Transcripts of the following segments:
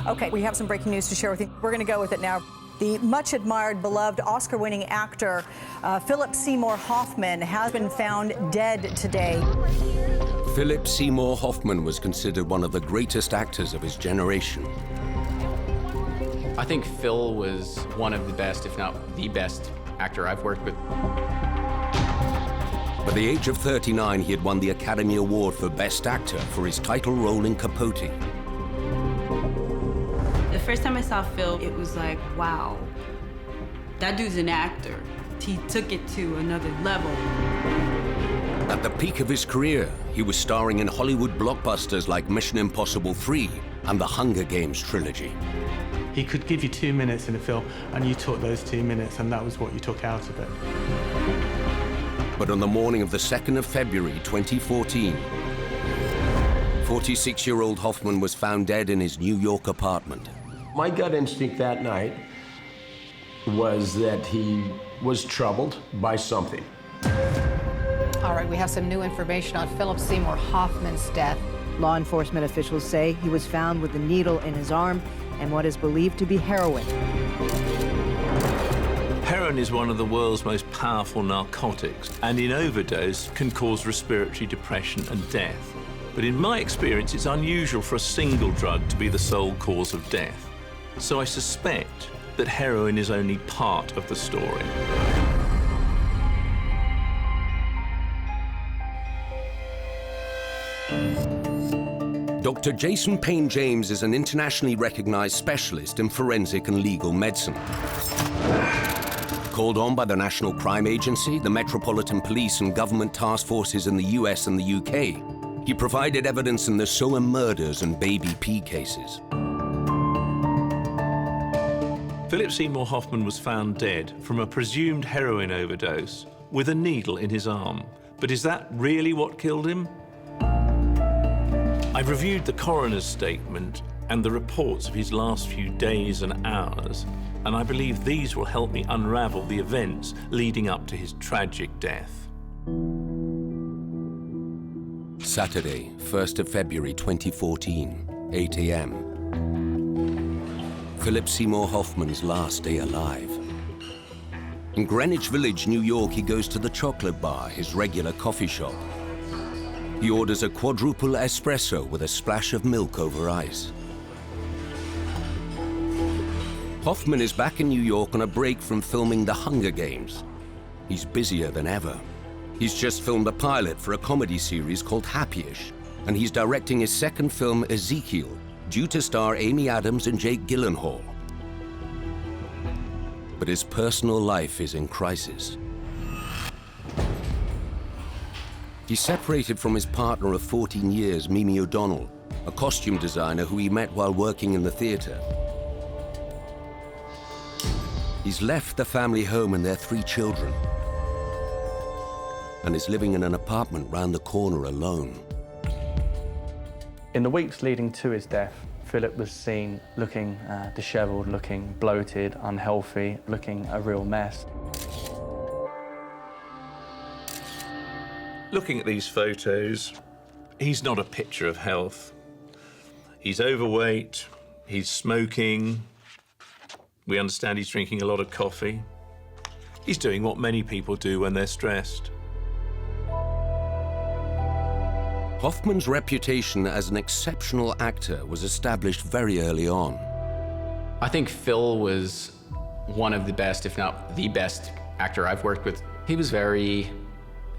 Okay, we have some breaking news to share with you. We're going to go with it now. The much-admired, beloved, Oscar-winning actor Philip Seymour Hoffman has been found dead today. Philip Seymour Hoffman was considered one of the greatest actors of his generation. I think Phil was one of the best, if not the best, actor I've worked with. By the age of 39, he had won the Academy Award for Best Actor for his title role in Capote. The first time I saw Phil, it was like, wow, that dude's an actor. He took it to another level. At the peak of his career, he was starring in Hollywood blockbusters like Mission Impossible 3 and the Hunger Games trilogy. He could give you 2 minutes in a film, and you took those 2 minutes, and that was what you took out of it. But on the morning of the 2nd of February 2014, 46-year-old Hoffman was found dead in his New York apartment. My gut instinct that night was that he was troubled by something. All right, we have some new information on Philip Seymour Hoffman's death. Law enforcement officials say he was found with a needle in his arm and what is believed to be heroin. Heroin is one of the world's most powerful narcotics, and in overdose can cause respiratory depression and death. But in my experience, it's unusual for a single drug to be the sole cause of death. So I suspect that heroin is only part of the story. Dr. Jason Payne-James is an internationally recognized specialist in forensic and legal medicine. Called on by the National Crime Agency, the Metropolitan Police and government task forces in the US and the UK, he provided evidence in the Soham murders and Baby P cases. Philip Seymour Hoffman was found dead from a presumed heroin overdose with a needle in his arm. But is that really what killed him? I've reviewed the coroner's statement and the reports of his last few days and hours, and I believe these will help me unravel the events leading up to his tragic death. Saturday, 1st of February 2014, 8 a.m. Philip Seymour Hoffman's last day alive. In Greenwich Village, New York, he goes to the Chocolate Bar, his regular coffee shop. He orders a quadruple espresso with a splash of milk over ice. Hoffman is back in New York on a break from filming The Hunger Games. He's busier than ever. He's just filmed a pilot for a comedy series called Happy-ish, and he's directing his second film, Ezekiel, due to star Amy Adams and Jake Gyllenhaal. But his personal life is in crisis. He's separated from his partner of 14 years, Mimi O'Donnell, a costume designer who he met while working in the theater. He's left the family home and their 3 children, and is living in an apartment round the corner alone. In the weeks leading to his death, Philip was seen looking disheveled, looking bloated, unhealthy, looking a real mess. Looking at these photos, he's not a picture of health. He's overweight, he's smoking. We understand he's drinking a lot of coffee. He's doing what many people do when they're stressed. Hoffman's reputation as an exceptional actor was established very early on. I think Phil was one of the best, if not the best, actor I've worked with. He was very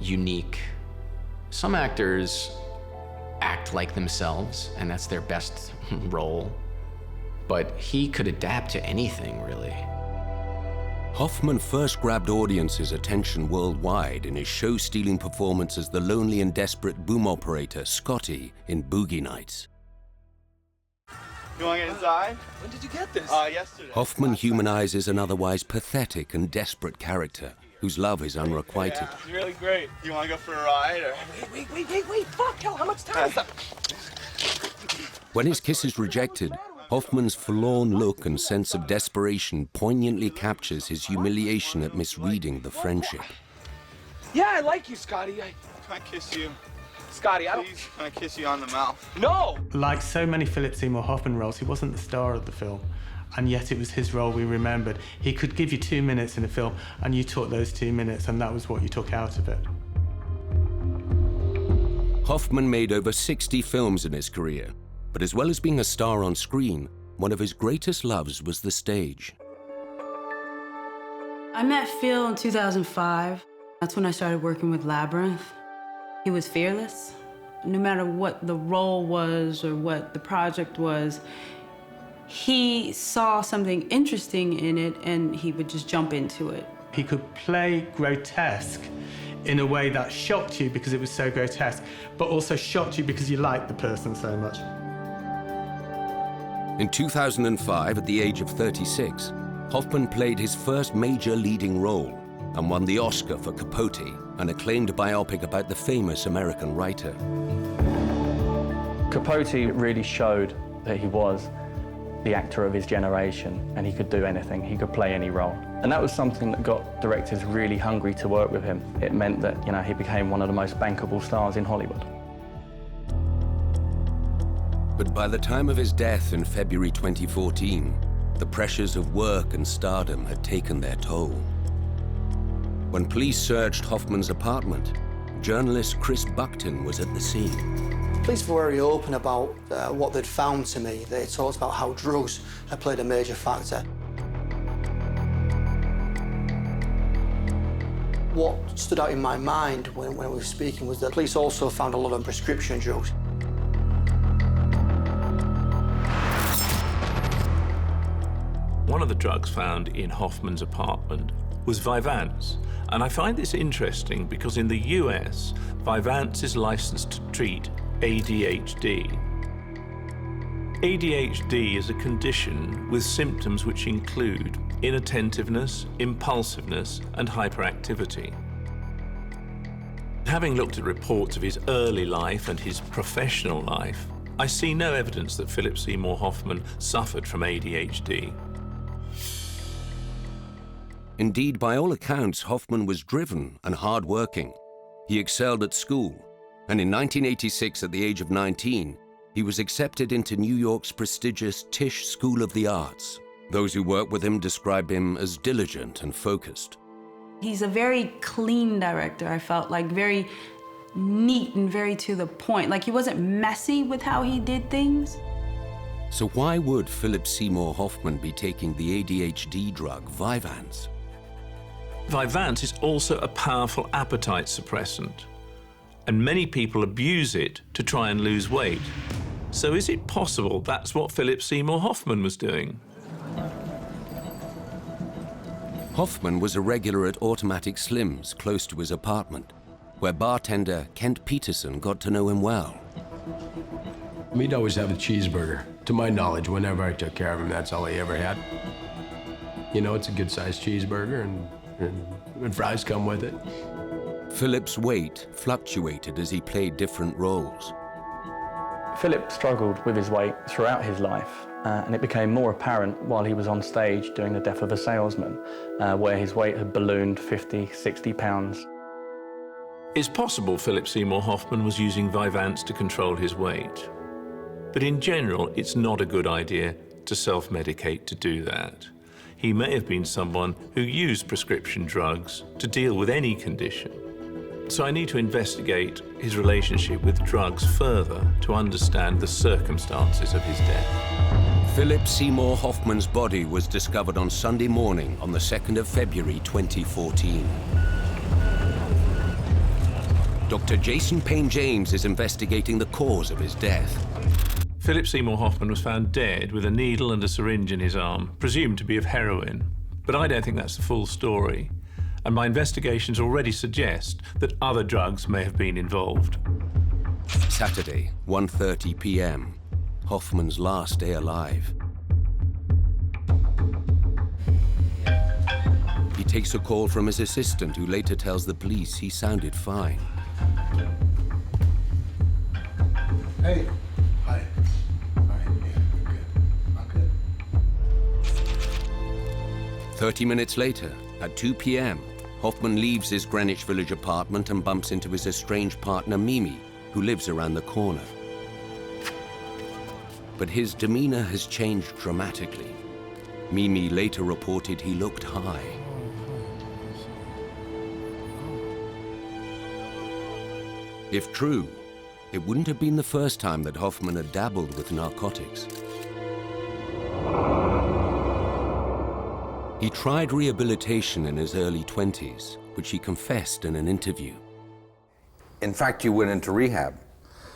unique. Some actors act like themselves, and that's their best role. But he could adapt to anything, really. Hoffman first grabbed audiences' attention worldwide in his show-stealing performance as the lonely and desperate boom operator, Scotty, in Boogie Nights. You want to get inside? When did you get this? Yesterday. Hoffman humanizes an otherwise pathetic and desperate character whose love is unrequited. Yeah, it's really great. You want to go for a ride? Or... Wait, fuck, hell, how much time? When his kiss is rejected, Hoffman's forlorn look and sense of desperation poignantly captures his humiliation at misreading the friendship. Yeah, I like you, Scotty. Can I kiss you? Scotty, I don't... Please, can I kiss you on the mouth? No! Like so many Philip Seymour Hoffman roles, he wasn't the star of the film, and yet it was his role we remembered. He could give you 2 minutes in a film, and you took those 2 minutes, and that was what you took out of it. Hoffman made over 60 films in his career, but as well as being a star on screen, one of his greatest loves was the stage. I met Phil in 2005. That's when I started working with Labyrinth. He was fearless. No matter what the role was or what the project was, he saw something interesting in it and he would just jump into it. He could play grotesque in a way that shocked you because it was so grotesque, but also shocked you because you liked the person so much. In 2005, at the age of 36, Hoffman played his first major leading role and won the Oscar for Capote, an acclaimed biopic about the famous American writer. Capote really showed that he was the actor of his generation, and he could do anything. He could play any role. And that was something that got directors really hungry to work with him. It meant that, you know, he became one of the most bankable stars in Hollywood. But by the time of his death in February 2014, the pressures of work and stardom had taken their toll. When police searched Hoffman's apartment, journalist Chris Buckton was at the scene. Police were very open about what they'd found to me. They talked about how drugs had played a major factor. What stood out in my mind when we were speaking was that police also found a lot of prescription drugs. One of the drugs found in Hoffman's apartment was Vyvanse. And I find this interesting because in the US, Vyvanse is licensed to treat ADHD. ADHD is a condition with symptoms which include inattentiveness, impulsiveness, and hyperactivity. Having looked at reports of his early life and his professional life, I see no evidence that Philip Seymour Hoffman suffered from ADHD. Indeed, by all accounts, Hoffman was driven and hard-working. He excelled at school, and in 1986, at the age of 19, he was accepted into New York's prestigious Tisch School of the Arts. Those who worked with him describe him as diligent and focused. He's a very clean director, I felt like, very neat and very to the point. Like, he wasn't messy with how he did things. So why would Philip Seymour Hoffman be taking the ADHD drug Vyvanse? Vyvanse is also a powerful appetite suppressant, and many people abuse it to try and lose weight. So is it possible that's what Philip Seymour Hoffman was doing? Hoffman was a regular at Automatic Slims, close to his apartment, where bartender Kent Peterson got to know him well. He'd always have a cheeseburger. To my knowledge, whenever I took care of him, that's all he ever had. You know, it's a good-sized cheeseburger, and fries come with it. Philip's weight fluctuated as he played different roles. Philip struggled with his weight throughout his life, and it became more apparent while he was on stage doing The Death of a Salesman, where his weight had ballooned 50, 60 pounds. It's possible Philip Seymour Hoffman was using Vyvanse to control his weight. But in general, it's not a good idea to self-medicate to do that. He may have been someone who used prescription drugs to deal with any condition. So I need to investigate his relationship with drugs further to understand the circumstances of his death. Philip Seymour Hoffman's body was discovered on Sunday morning on the 2nd of February 2014. Dr. Jason Payne-James is investigating the cause of his death. Philip Seymour Hoffman was found dead with a needle and a syringe in his arm, presumed to be of heroin. But I don't think that's the full story, and my investigations already suggest that other drugs may have been involved. Saturday, 1:30 p.m., Hoffman's last day alive. He takes a call from his assistant, who later tells the police he sounded fine. Hey. Hi. Hi. Yeah, I'm good. 30 minutes later, at 2 p.m., Hoffman leaves his Greenwich Village apartment and bumps into his estranged partner, Mimi, who lives around the corner. But his demeanor has changed dramatically. Mimi later reported he looked high. If true, it wouldn't have been the first time that Hoffman had dabbled with narcotics. He tried rehabilitation in his early 20s, which he confessed in an interview. In fact, you went into rehab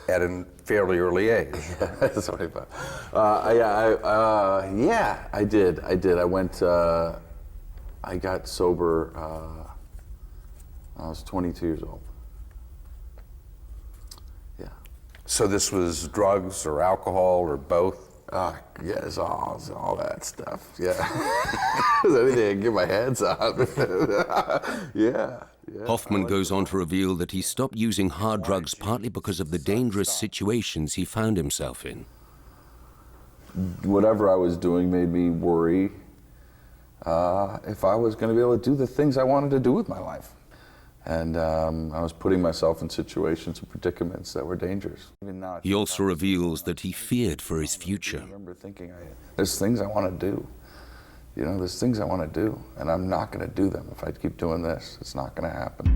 at a fairly early age. Yeah, that's what I thought. Yeah, I did. I went, I got sober, I was 22 years old. Yeah. So this was drugs or alcohol or both? Yes, all that stuff, yeah. Anything I can get my hands on. Yeah. Hoffman goes on to reveal that he stopped using hard drugs partly because of the dangerous situations he found himself in. Whatever I was doing made me worry if I was going to be able to do the things I wanted to do with my life. And I was putting myself in situations and predicaments that were dangerous. He also reveals that he feared for his future. I remember thinking, there's things I want to do. You know, there's things I want to do, and I'm not going to do them. If I keep doing this, it's not going to happen.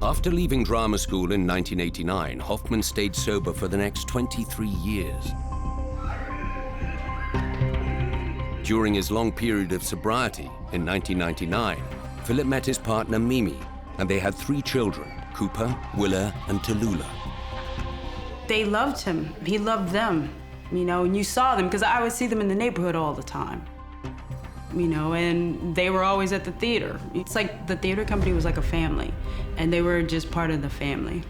After leaving drama school in 1989, Hoffman stayed sober for the next 23 years. During his long period of sobriety in 1999, Philip met his partner Mimi, and they had 3 children, Cooper, Willa, and Tallulah. They loved him. He loved them, you know, and you saw them, because I would see them in the neighborhood all the time. You know, and they were always at the theater. It's like the theater company was like a family, and they were just part of the family.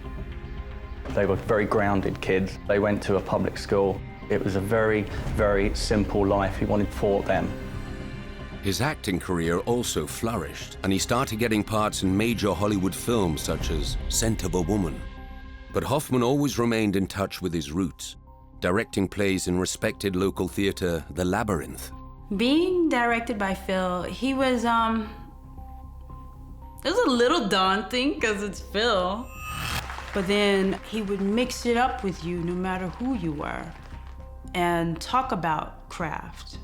They were very grounded kids. They went to a public school. It was a very, very simple life he wanted for them. His acting career also flourished, and he started getting parts in major Hollywood films such as Scent of a Woman. But Hoffman always remained in touch with his roots, directing plays in respected local theater, The Labyrinth. Being directed by Phil, he was, it was a little daunting because it's Phil. But then he would mix it up with you no matter who you were and talk about craft.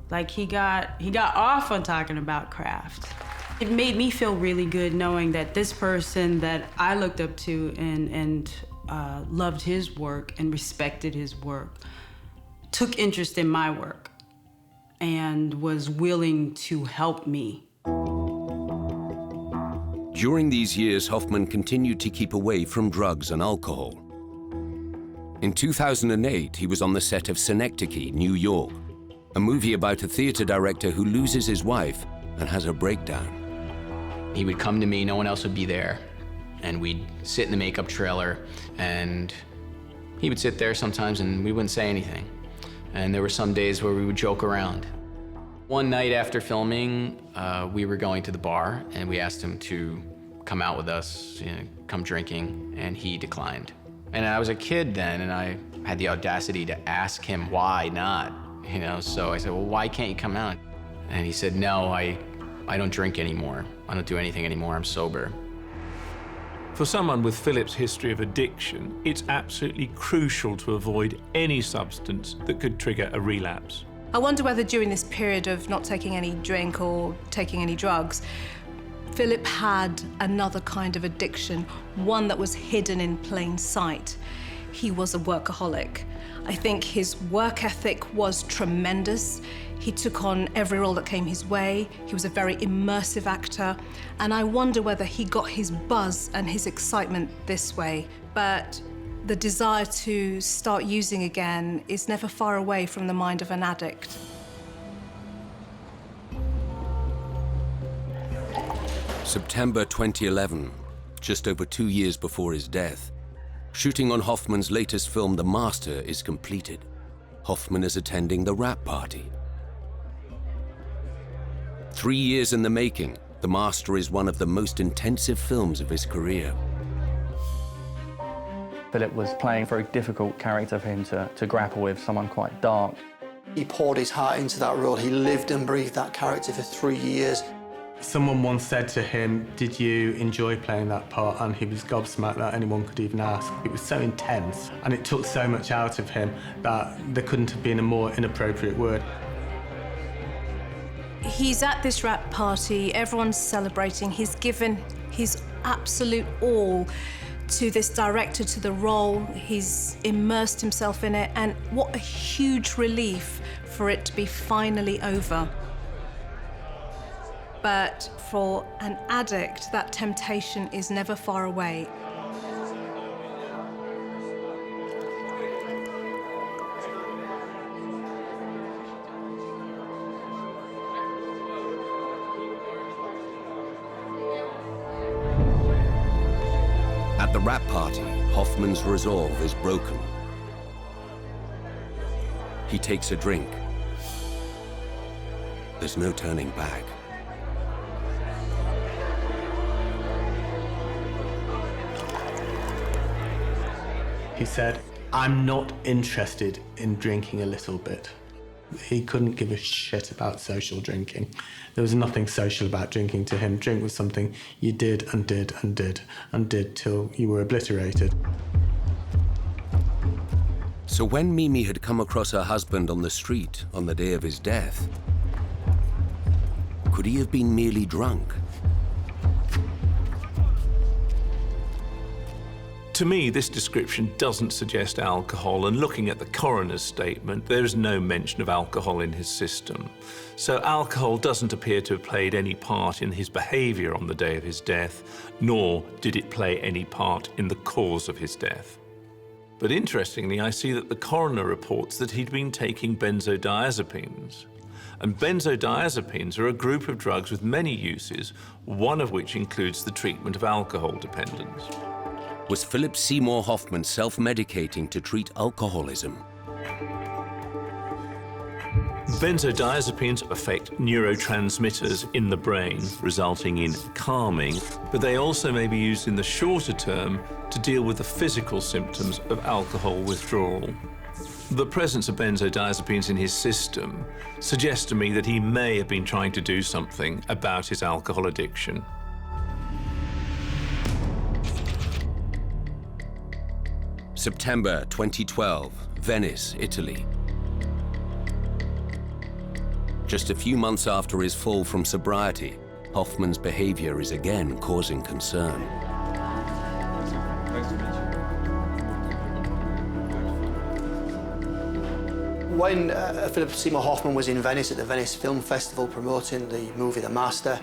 Like he got off on talking about craft. It made me feel really good knowing that this person that I looked up to and loved his work and respected his work took interest in my work and was willing to help me. During these years, Hoffman continued to keep away from drugs and alcohol. In 2008, he was on the set of Synecdoche, New York, a movie about a theater director who loses his wife and has a breakdown. He would come to me, no one else would be there, and we'd sit in the makeup trailer, and he would sit there sometimes and we wouldn't say anything. And there were some days where we would joke around. One night after filming, we were going to the bar, and we asked him to come out with us, you know, come drinking, and he declined. And I was a kid then, and I had the audacity to ask him why not, you know? So I said, well, why can't you come out? And he said, no, I don't drink anymore. I don't do anything anymore, I'm sober. For someone with Philip's history of addiction, it's absolutely crucial to avoid any substance that could trigger a relapse. I wonder whether during this period of not taking any drink or taking any drugs, Philip had another kind of addiction, one that was hidden in plain sight. He was a workaholic. I think his work ethic was tremendous. He took on every role that came his way. He was a very immersive actor. And I wonder whether he got his buzz and his excitement this way. But the desire to start using again is never far away from the mind of an addict. September 2011, just over 2 years before his death. Shooting on Hoffman's latest film, The Master, is completed. Hoffman is attending the wrap party. 3 years in the making, The Master is one of the most intensive films of his career. Philip was playing a very difficult character for him to grapple with, someone quite dark. He poured his heart into that role. He lived and breathed that character for 3 years. Someone once said to him, "Did you enjoy playing that part?" And he was gobsmacked that anyone could even ask. It was so intense, and it took so much out of him that there couldn't have been a more inappropriate word. He's at this wrap party, everyone's celebrating, he's given his absolute all to this director, to the role, he's immersed himself in it, and what a huge relief for it to be finally over. But for an addict, that temptation is never far away. At the wrap party, Hoffman's resolve is broken. He takes a drink. There's no turning back. He said, "I'm not interested in drinking a little bit." He couldn't give a shit about social drinking. There was nothing social about drinking to him. Drink was something you did and did and did and did till you were obliterated. So when Mimi had come across her husband on the street on the day of his death, could he have been merely drunk? To me, this description doesn't suggest alcohol, and looking at the coroner's statement, there is no mention of alcohol in his system. So alcohol doesn't appear to have played any part in his behaviour on the day of his death, nor did it play any part in the cause of his death. But interestingly, I see that the coroner reports that he'd been taking benzodiazepines. And benzodiazepines are a group of drugs with many uses, one of which includes the treatment of alcohol dependence. Was Philip Seymour Hoffman self-medicating to treat alcoholism? Benzodiazepines affect neurotransmitters in the brain, resulting in calming, but they also may be used in the shorter term to deal with the physical symptoms of alcohol withdrawal. The presence of benzodiazepines in his system suggests to me that he may have been trying to do something about his alcohol addiction. September 2012, Venice, Italy. Just a few months after his fall from sobriety, Hoffman's behavior is again causing concern. When Philip Seymour Hoffman was in Venice at the Venice Film Festival promoting the movie The Master,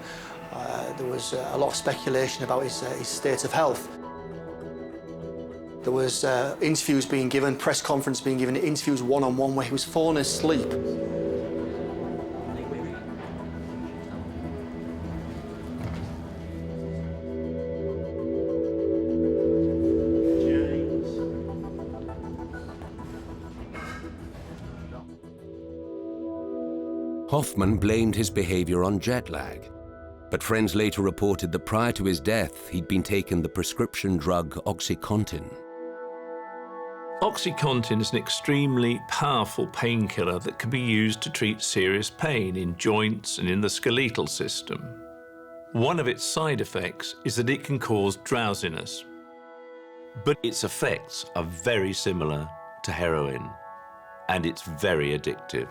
there was a lot of speculation about his state of health. There was interviews being given, press conference being given, interviews one-on-one where he was falling asleep. Hoffman blamed his behavior on jet lag, but friends later reported that prior to his death, he'd been taking the prescription drug OxyContin. OxyContin is an extremely powerful painkiller that can be used to treat serious pain in joints and in the skeletal system. One of its side effects is that it can cause drowsiness, but its effects are very similar to heroin, and it's very addictive.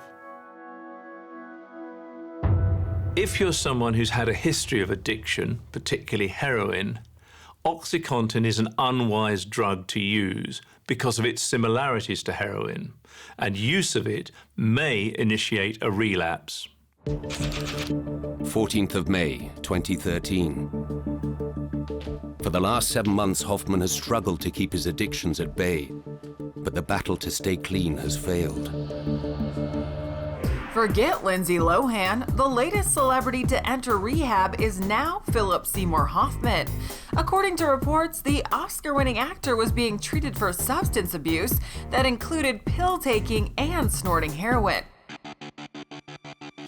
If you're someone who's had a history of addiction, particularly heroin, OxyContin is an unwise drug to use because of its similarities to heroin, and use of it may initiate a relapse. 14th of May, 2013. For the last 7 months, Hoffman has struggled to keep his addictions at bay, but the battle to stay clean has failed. Forget Lindsay Lohan. The latest celebrity to enter rehab is now Philip Seymour Hoffman. According to reports, the Oscar-winning actor was being treated for substance abuse that included pill taking and snorting heroin.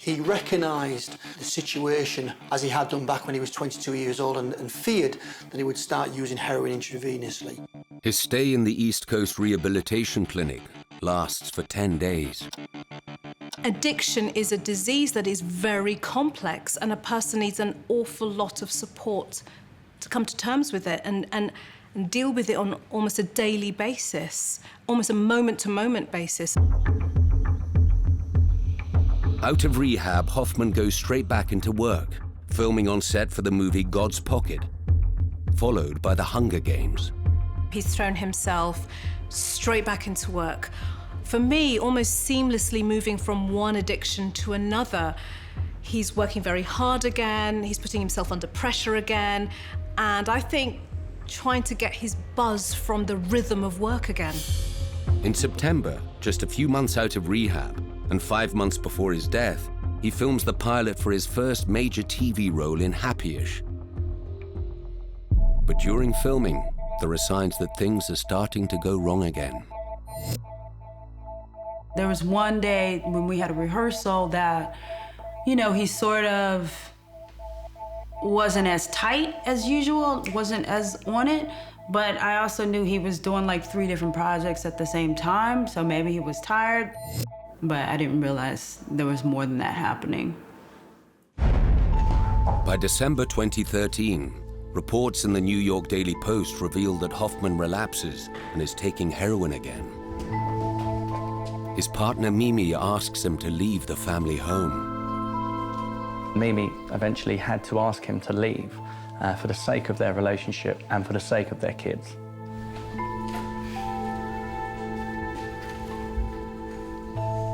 He recognised the situation as he had done back when he was 22 years old and feared that he would start using heroin intravenously. His stay in the East Coast Rehabilitation Clinic lasts for 10 days. Addiction is a disease that is very complex, and a person needs an awful lot of support to come to terms with it and deal with it on almost a daily basis, almost a moment-to-moment basis. Out of rehab, Hoffman goes straight back into work, filming on set for the movie God's Pocket, followed by The Hunger Games. He's thrown himself straight back into work. For me, almost seamlessly moving from one addiction to another. He's working very hard again, he's putting himself under pressure again, and I think trying to get his buzz from the rhythm of work again. In September, just a few months out of rehab, and 5 months before his death, he films the pilot for his first major TV role in Happy-ish. But during filming, there are signs that things are starting to go wrong again. There was one day when we had a rehearsal that, you know, he sort of wasn't as tight as usual, wasn't as on it, but I also knew he was doing like 3 different projects at the same time, so maybe he was tired, but I didn't realize there was more than that happening. By December 2013, reports in the New York Daily Post revealed that Hoffman relapses and is taking heroin again. His partner Mimi asks him to leave the family home. Mimi eventually had to ask him to leave for the sake of their relationship and for the sake of their kids.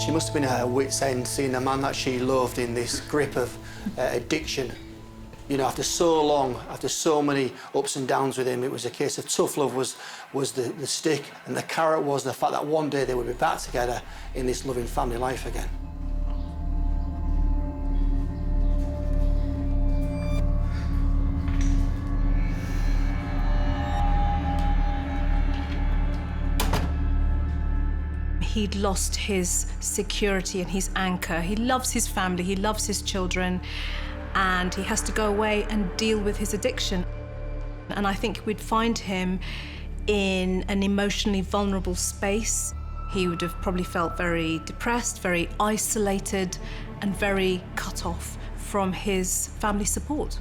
She must have been at her wit's end, seeing the man that she loved in this grip of addiction. You know, after so long, after so many ups and downs with him, it was a case of tough love was the stick, and the carrot was the fact that one day they would be back together in this loving family life again. He'd lost his security and his anchor. He loves his family, he loves his children, and he has to go away and deal with his addiction. And I think we'd find him in an emotionally vulnerable space. He would have probably felt very depressed, very isolated, and very cut off from his family support.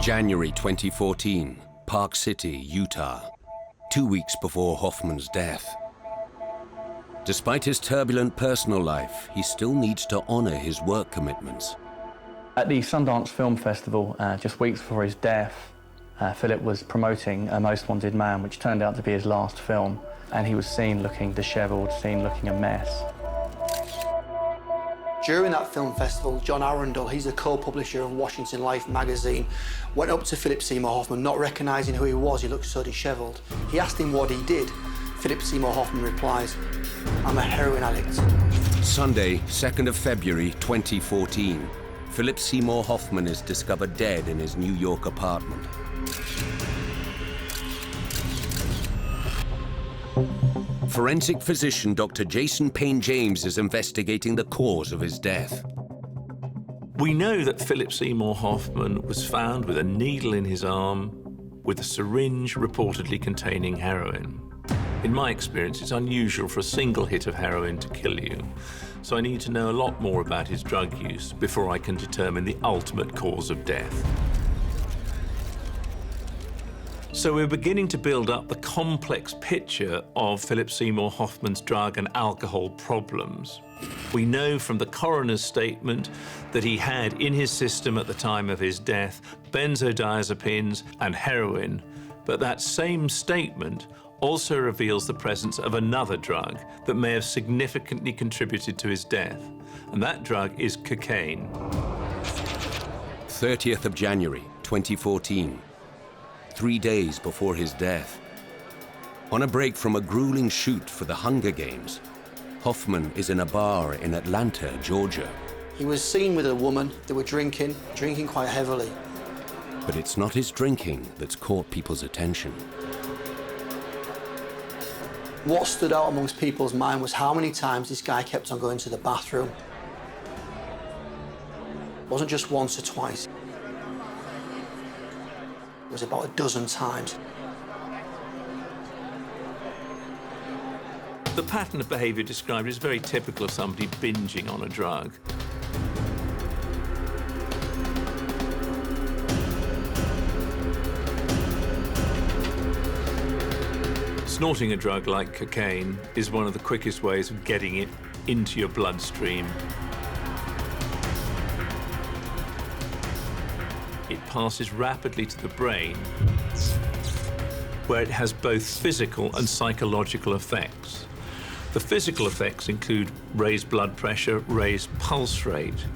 January 2014, Park City, Utah. 2 weeks before Hoffman's death. Despite his turbulent personal life, he still needs to honor his work commitments. At the Sundance Film Festival, just weeks before his death, Philip was promoting A Most Wanted Man, which turned out to be his last film, and he was seen looking disheveled, seen looking a mess. During that film festival, John Arundel, he's the co-publisher of Washington Life magazine, went up to Philip Seymour Hoffman, not recognising who he was. He looked so dishevelled. He asked him what he did. Philip Seymour Hoffman replies, "I'm a heroin addict." Sunday, 2nd of February 2014, Philip Seymour Hoffman is discovered dead in his New York apartment. Forensic physician Dr. Jason Payne-James is investigating the cause of his death. We know that Philip Seymour Hoffman was found with a needle in his arm, with a syringe reportedly containing heroin. In my experience, it's unusual for a single hit of heroin to kill you, so I need to know a lot more about his drug use before I can determine the ultimate cause of death. So we're beginning to build up the complex picture of Philip Seymour Hoffman's drug and alcohol problems. We know from the coroner's statement that he had in his system at the time of his death benzodiazepines and heroin, but that same statement also reveals the presence of another drug that may have significantly contributed to his death, and that drug is cocaine. 30th of January, 2014. 3 days before his death. On a break from a grueling shoot for the Hunger Games, Hoffman is in a bar in Atlanta, Georgia. He was seen with a woman. They were drinking quite heavily. But it's not his drinking that's caught people's attention. What stood out amongst people's mind was how many times this guy kept on going to the bathroom. It wasn't just once or twice. It was about a dozen times. The pattern of behaviour described is very typical of somebody binging on a drug. Snorting a drug like cocaine is one of the quickest ways of getting it into your bloodstream. It passes rapidly to the brain, where it has both physical and psychological effects. The physical effects include raised blood pressure, raised pulse rate,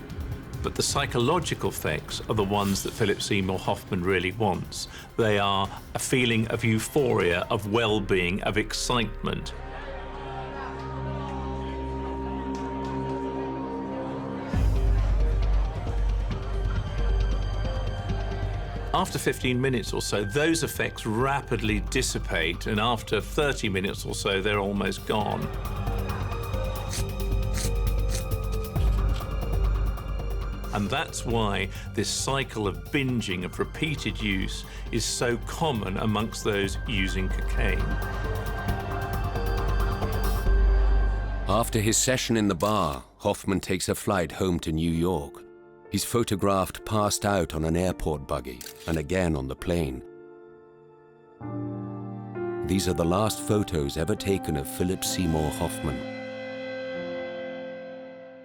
but the psychological effects are the ones that Philip Seymour Hoffman really wants. They are a feeling of euphoria, of well-being, of excitement. After 15 minutes or so, those effects rapidly dissipate, and after 30 minutes or so, they're almost gone. And that's why this cycle of binging, of repeated use, is so common amongst those using cocaine. After his session in the bar, Hoffman takes a flight home to New York. He's photographed passed out on an airport buggy and again on the plane. These are the last photos ever taken of Philip Seymour Hoffman.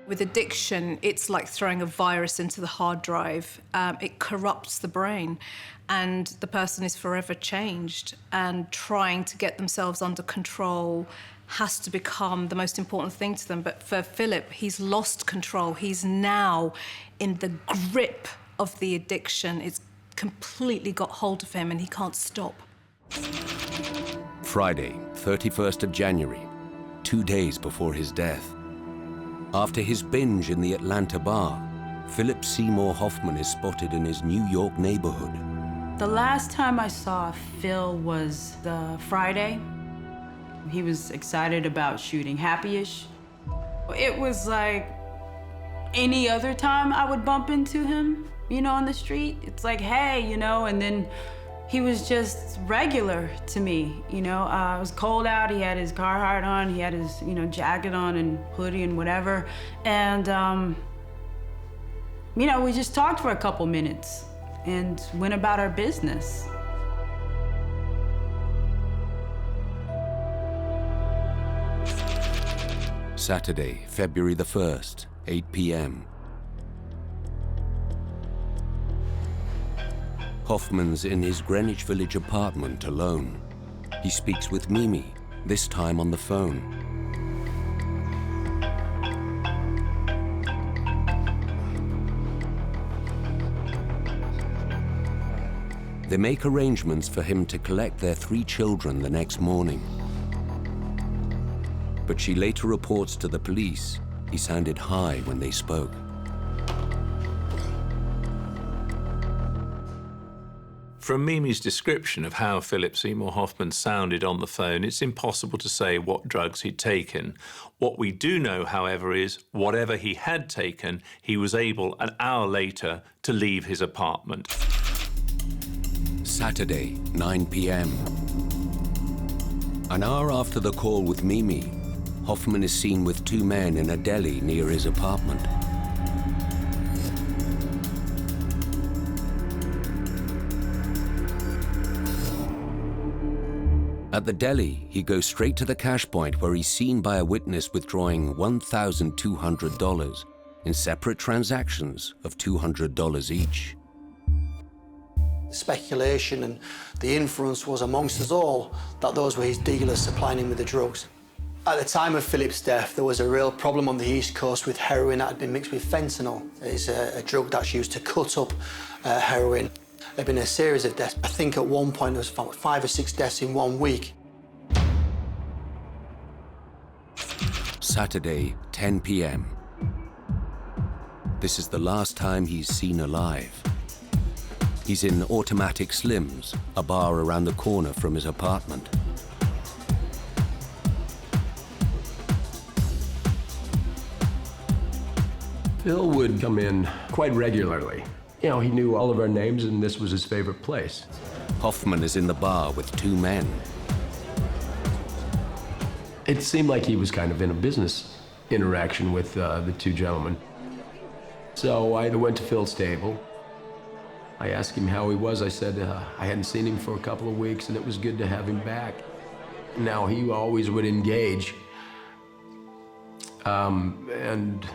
With addiction, it's like throwing a virus into the hard drive. It corrupts the brain, and the person is forever changed, and trying to get themselves under control has to become the most important thing to them. But for Philip, he's lost control. He's now in the grip of the addiction. It's completely got hold of him, and he can't stop. Friday, 31st of January, 2 days before his death. After his binge in the Atlanta bar, Philip Seymour Hoffman is spotted in his New York neighborhood. The last time I saw Phil was the Friday. He was excited about shooting Happy-ish. It was like any other time I would bump into him, you know, on the street. It's like, hey, you know, and then he was just regular to me, you know. It was cold out, he had his Carhartt on, he had his, you know, jacket on and hoodie and whatever. And, you know, we just talked for a couple minutes and went about our business. Saturday, February the 1st, 8 p.m. Hoffman's in his Greenwich Village apartment alone. He speaks with Mimi, this time on the phone. They make arrangements for him to collect their 3 children the next morning. But she later reports to the police he sounded high when they spoke. From Mimi's description of how Philip Seymour Hoffman sounded on the phone, it's impossible to say what drugs he'd taken. What we do know, however, is whatever he had taken, he was able, an hour later, to leave his apartment. Saturday, 9 p.m. An hour after the call with Mimi, Hoffman is seen with 2 men in a deli near his apartment. At the deli, he goes straight to the cash point where he's seen by a witness withdrawing $1,200 in separate transactions of $200 each. The speculation and the inference was amongst us all that those were his dealers supplying him with the drugs. At the time of Philip's death, there was a real problem on the East Coast with heroin that had been mixed with fentanyl. It's a drug that's used to cut up heroin. There had been a series of deaths. I think at one point there was 5 or 6 deaths in 1 week. Saturday, 10 p.m. This is the last time he's seen alive. He's in Automatic Slims, a bar around the corner from his apartment. Phil would come in quite regularly. You know, he knew all of our names, and this was his favorite place. Hoffman is in the bar with 2 men. It seemed like he was kind of in a business interaction with the two gentlemen. So I went to Phil's table. I asked him how he was. I said I hadn't seen him for a couple of weeks and it was good to have him back. Now, he always would engage. And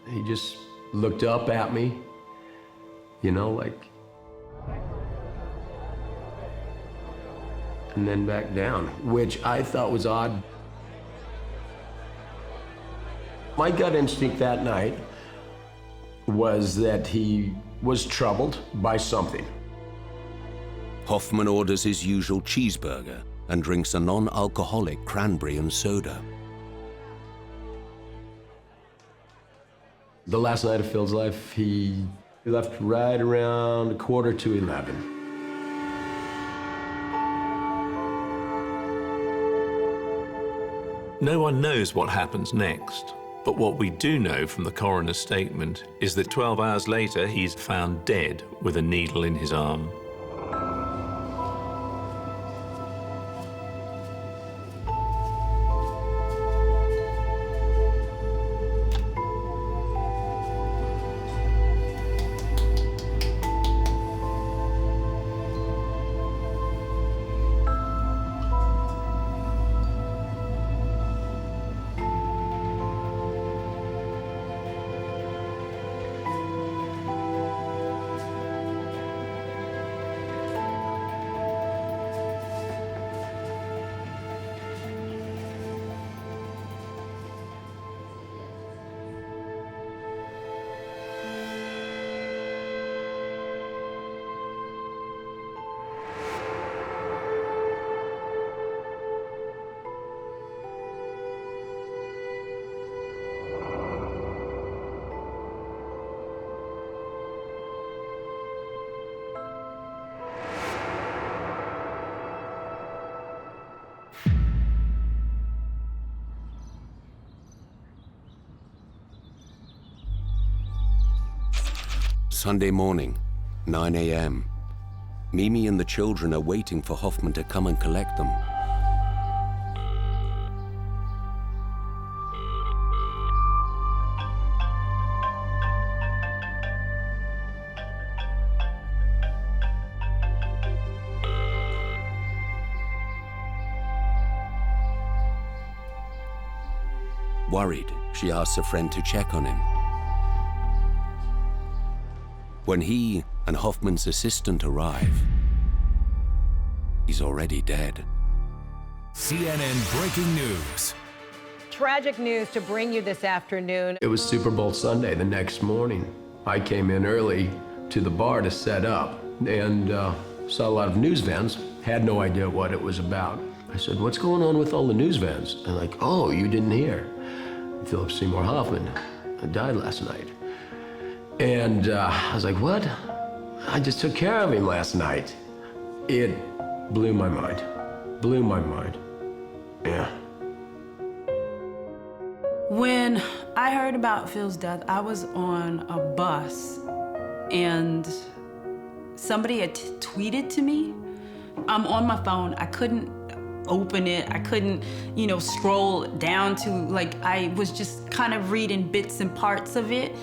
he just looked up at me, you know, like, and then back down, which I thought was odd. My gut instinct that night was that he was troubled by something. Hoffman orders his usual cheeseburger and drinks a non-alcoholic cranberry and soda. The last night of Phil's life, he left right around 11:45. No one knows what happens next, but what we do know from the coroner's statement is that 12 hours later, he's found dead with a needle in his arm. Sunday morning, 9 a.m. Mimi and the children are waiting for Hoffman to come and collect them. Worried, she asks a friend to check on him. When he and Hoffman's assistant arrive, he's already dead. CNN breaking news. Tragic news to bring you this afternoon. It was Super Bowl Sunday the next morning. I came in early to the bar to set up and saw a lot of news vans. Had no idea what it was about. I said, "What's going on with all the news vans?" And like, "Oh, you didn't hear. Philip Seymour Hoffman died last night." And I was like, "What? I just took care of him last night." It blew my mind. Blew my mind. Yeah. When I heard about Phil's death, I was on a bus and somebody had tweeted to me. I'm on my phone. I couldn't open it. I couldn't, scroll down to, I was just kind of reading bits and parts of it.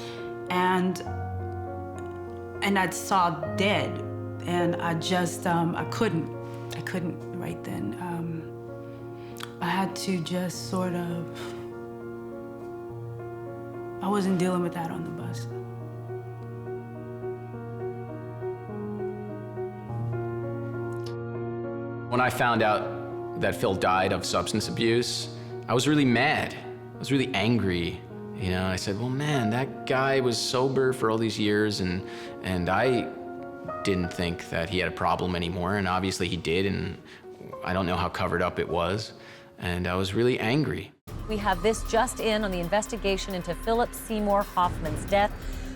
And I saw dead, and I just, I couldn't right then. I had to just sort of, I wasn't dealing with that on the bus. When I found out that Phil died of substance abuse, I was really mad. I was really angry. I said, well, man, that guy was sober for all these years, and I didn't think that he had a problem anymore, and obviously he did, and I don't know how covered up it was, and I was really angry. We have this just in on the investigation into Philip Seymour Hoffman's death.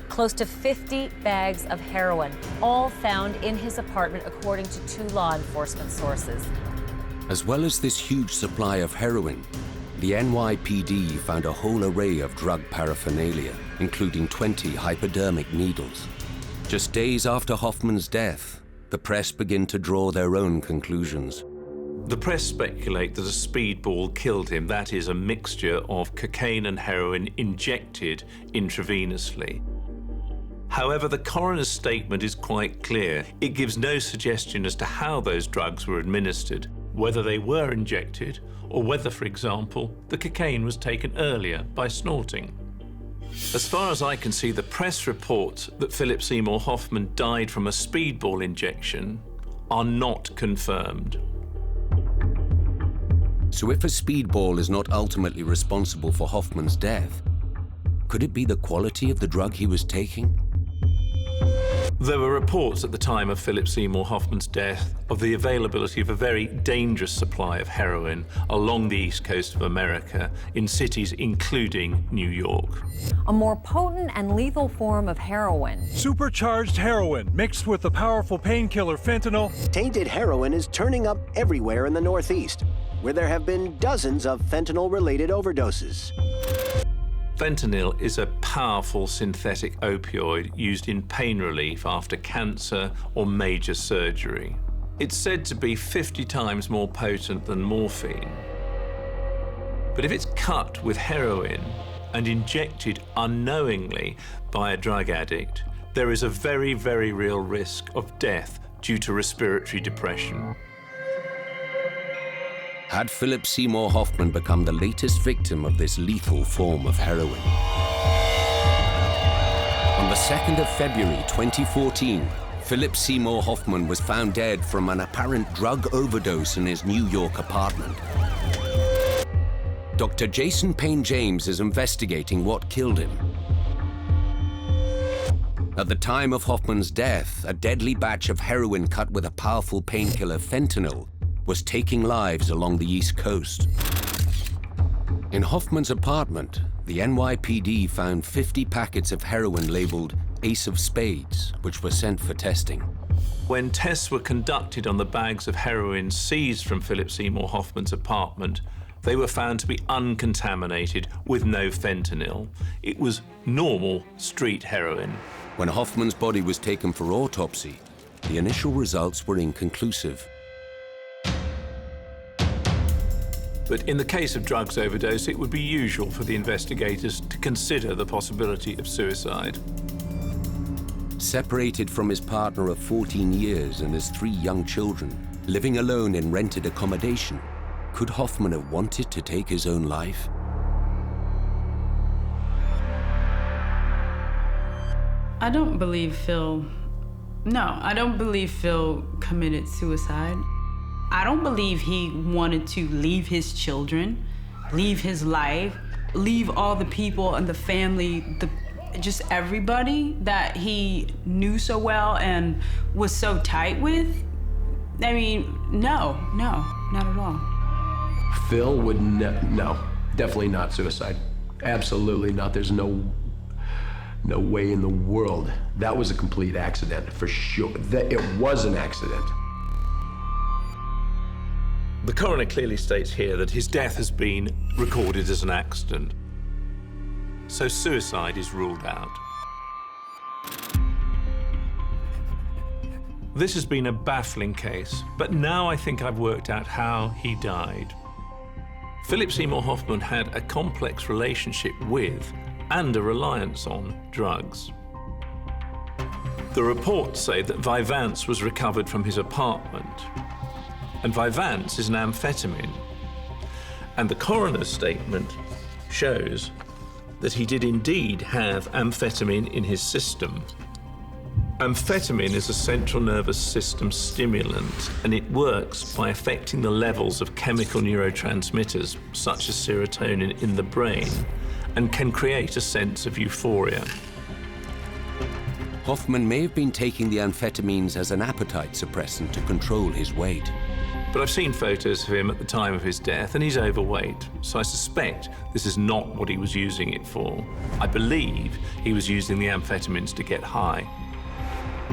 Close to 50 bags of heroin, all found in his apartment, according to 2 law enforcement sources. As well as this huge supply of heroin, the NYPD found a whole array of drug paraphernalia, including 20 hypodermic needles. Just days after Hoffman's death, the press begin to draw their own conclusions. The press speculate that a speedball killed him, that is, a mixture of cocaine and heroin injected intravenously. However, the coroner's statement is quite clear. It gives no suggestion as to how those drugs were administered, whether they were injected, or whether, for example, the cocaine was taken earlier by snorting. As far as I can see, the press reports that Philip Seymour Hoffman died from a speedball injection are not confirmed. So if a speedball is not ultimately responsible for Hoffman's death, could it be the quality of the drug he was taking? There were reports at the time of Philip Seymour Hoffman's death of the availability of a very dangerous supply of heroin along the east coast of America in cities including New York. A more potent and lethal form of heroin. Supercharged heroin mixed with the powerful painkiller fentanyl. Tainted heroin is turning up everywhere in the Northeast, where there have been dozens of fentanyl-related overdoses. Fentanyl is a powerful synthetic opioid used in pain relief after cancer or major surgery. It's said to be 50 times more potent than morphine. But if it's cut with heroin and injected unknowingly by a drug addict, there is a very, very real risk of death due to respiratory depression. Had Philip Seymour Hoffman become the latest victim of this lethal form of heroin? On the 2nd of February 2014, Philip Seymour Hoffman was found dead from an apparent drug overdose in his New York apartment. Dr. Jason Payne-James is investigating what killed him. At the time of Hoffman's death, a deadly batch of heroin cut with a powerful painkiller, fentanyl, was taking lives along the East Coast. In Hoffman's apartment, the NYPD found 50 packets of heroin labeled Ace of Spades, which were sent for testing. When tests were conducted on the bags of heroin seized from Philip Seymour Hoffman's apartment, they were found to be uncontaminated with no fentanyl. It was normal street heroin. When Hoffman's body was taken for autopsy, the initial results were inconclusive. But in the case of drugs overdose, it would be usual for the investigators to consider the possibility of suicide. Separated from his partner of 14 years and his 3 young children, living alone in rented accommodation, could Hoffman have wanted to take his own life? I don't believe Phil committed suicide. I don't believe he wanted to leave his children, leave his life, leave all the people and the family, just everybody that he knew so well and was so tight with. I mean, no, not at all. Phil would no, definitely not suicide. Absolutely not. There's no way in the world. That was a complete accident, for sure. It was an accident. The coroner clearly states here that his death has been recorded as an accident. So suicide is ruled out. This has been a baffling case, but now I think I've worked out how he died. Philip Seymour Hoffman had a complex relationship with and a reliance on drugs. The reports say that Vyvanse was recovered from his apartment. And Vyvanse is an amphetamine. And the coroner's statement shows that he did indeed have amphetamine in his system. Amphetamine is a central nervous system stimulant, and it works by affecting the levels of chemical neurotransmitters, such as serotonin, in the brain, and can create a sense of euphoria. Hoffman may have been taking the amphetamines as an appetite suppressant to control his weight. But I've seen photos of him at the time of his death, and he's overweight, so I suspect this is not what he was using it for. I believe he was using the amphetamines to get high.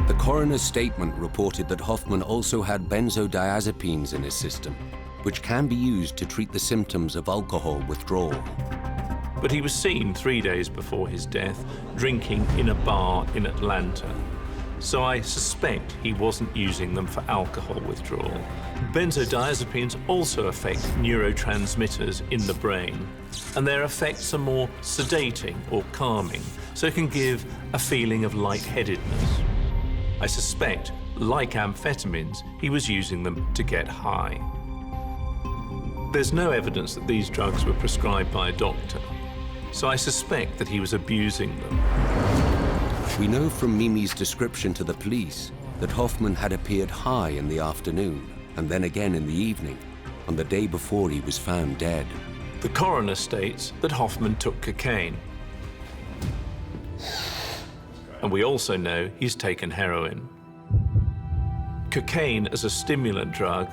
The coroner's statement reported that Hoffman also had benzodiazepines in his system, which can be used to treat the symptoms of alcohol withdrawal. But he was seen 3 days before his death drinking in a bar in Atlanta. so I suspect he wasn't using them for alcohol withdrawal. Benzodiazepines also affect neurotransmitters in the brain, and their effects are more sedating or calming, so it can give a feeling of lightheadedness. I suspect, like amphetamines, he was using them to get high. There's no evidence that these drugs were prescribed by a doctor, so I suspect that he was abusing them. We know from Mimi's description to the police that Hoffman had appeared high in the afternoon and then again in the evening, on the day before he was found dead. The coroner states that Hoffman took cocaine. And we also know he's taken heroin. Cocaine as a stimulant drug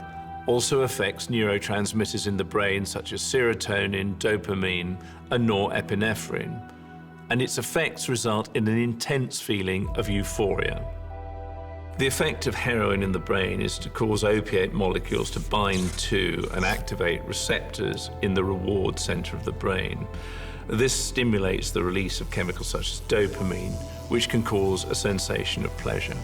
also affects neurotransmitters in the brain such as serotonin, dopamine, and norepinephrine, and its effects result in an intense feeling of euphoria. The effect of heroin in the brain is to cause opiate molecules to bind to and activate receptors in the reward center of the brain. This stimulates the release of chemicals such as dopamine, which can cause a sensation of pleasure.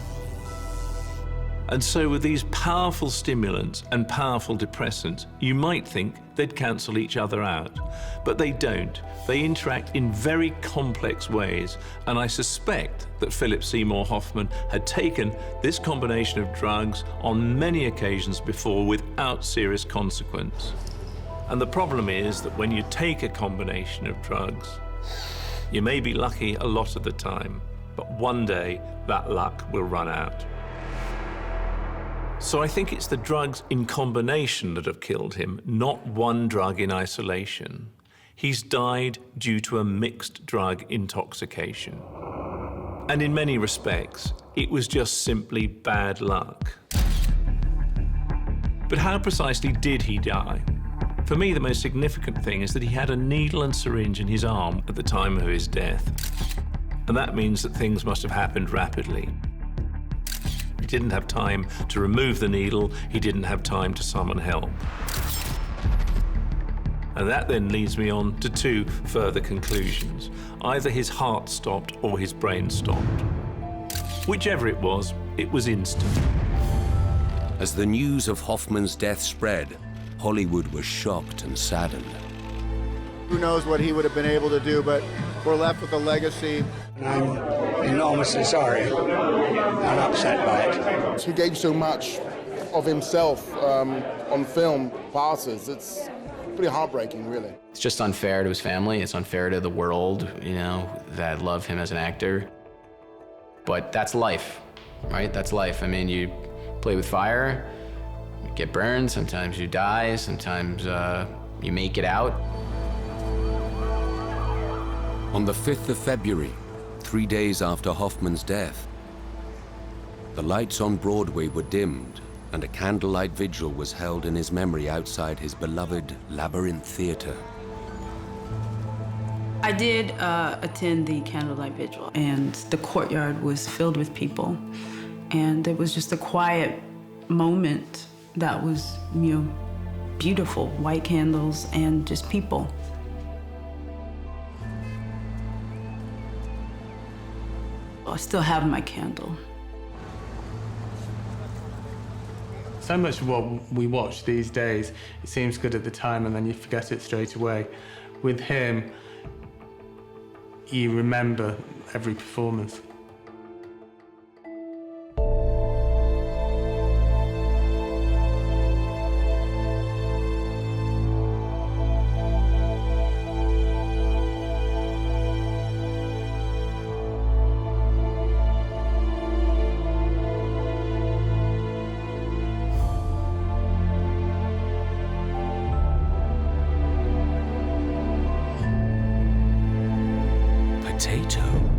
And so with these powerful stimulants and powerful depressants, you might think they'd cancel each other out, but they don't. They interact in very complex ways, and I suspect that Philip Seymour Hoffman had taken this combination of drugs on many occasions before without serious consequence. And the problem is that when you take a combination of drugs, you may be lucky a lot of the time, but one day that luck will run out. So I think it's the drugs in combination that have killed him, not one drug in isolation. He's died due to a mixed drug intoxication. And in many respects, it was just simply bad luck. But how precisely did he die? For me, the most significant thing is that he had a needle and syringe in his arm at the time of his death. And that means that things must have happened rapidly. He didn't have time to remove the needle, he didn't have time to summon help. And that then leads me on to two further conclusions. Either his heart stopped or his brain stopped. Whichever it was instant. As the news of Hoffman's death spread, Hollywood was shocked and saddened. Who knows what he would have been able to do, but we're left with a legacy. I'm enormously sorry and upset by it. He gave so much of himself on film passes. It's pretty heartbreaking, really. It's just unfair to his family. It's unfair to the world, you know, that love him as an actor. But that's life, right? That's life. I mean, you play with fire, you get burned, sometimes you die, sometimes you make it out. On the 5th of February, 3 days after Hoffman's death, the lights on Broadway were dimmed and a candlelight vigil was held in his memory outside his beloved Labyrinth Theater. I did attend the candlelight vigil, and the courtyard was filled with people. And it was just a quiet moment that was, you know, beautiful. White candles and just people. I still have my candle. So much of what we watch these days, it seems good at the time and then you forget it straight away. With him, you remember every performance. Potato.